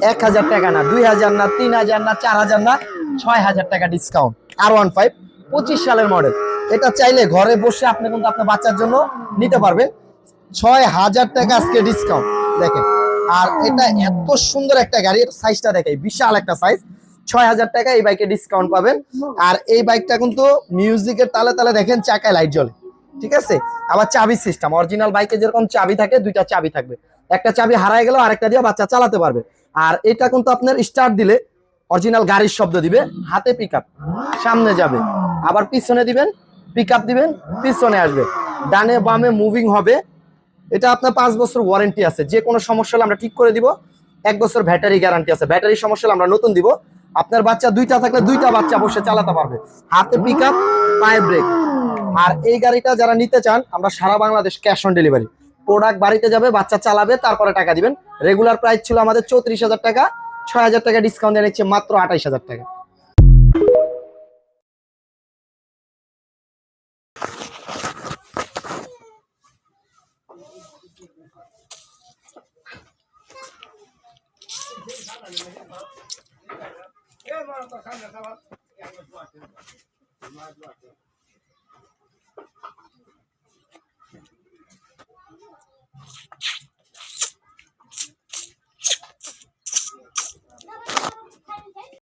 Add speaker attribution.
Speaker 1: 1000 টাকা না, 2000 না, 3000 না, 4000 না, 6000 টাকা ডিসকাউন্ট। R15 25 সালের মডেল। এটা চাইলে ঘরে বসে আপনি কিন্তু আপনার বাচ্চার জন্য নিতে পারবেন। 6000 টাকা আজকে ডিসকাউন্ট দেখেন। আর এটা এত সুন্দর একটা গাড়ি, সাইজটা দেখেন বিশাল একটা সাইজ। 6000 টাকা এই বাইকে ডিসকাউন্ট পাবেন। আর এই বাইকটা কিন্তু মিউজিকের তালে তালে দেখেন চাকায় লাইট জ্বলে, ঠিক আছে। আবার চাবি সিস্টেম, অরিজিনাল বাইকে যেরকম চাবি থাকে দুইটা চাবি থাকবে, একটা চাবি হারায় গেল আরেকটা দিয়ে বাচ্চা চালাতে পারবে। আর এটা কিন্তু আপনার স্টার্ট দিলে অরিজিনাল গাড়ির শব্দ দিবে, হাতে পিকআপ সামনে যাবে, আবার পিছনে দিবেন পিকআপ দিবেন পিছনে আসবে, ডানে বামে মুভিং হবে। এটা আপনার 5 বছর ওয়ারেন্টি আছে, যে কোনো সমস্যা হলে আমরা ঠিক করে দিব। 1 বছর ব্যাটারি গ্যারান্টি আছে, ব্যাটারি সমস্যা হলে আমরা নতুন দিব। আপনার বাচ্চা দুইটা থাকলে দুইটা বাচ্চা বসে চালাতে পারবে, হাতে পিকআপ পায়ে ব্রেক। আর এই গাড়িটা যারা নিতে চান আমরা সারা Bangladesh cash on delivery, product বাড়িতে যাবে বাচ্চা চালাবে তারপরে টাকা দিবেন। রেগুলার প্রাইস ছিল আমাদের 34,000 টাকা, 6000 টাকা ডিসকাউন্ট দিয়ে নিচ্ছে মাত্র 28,000 টাকা।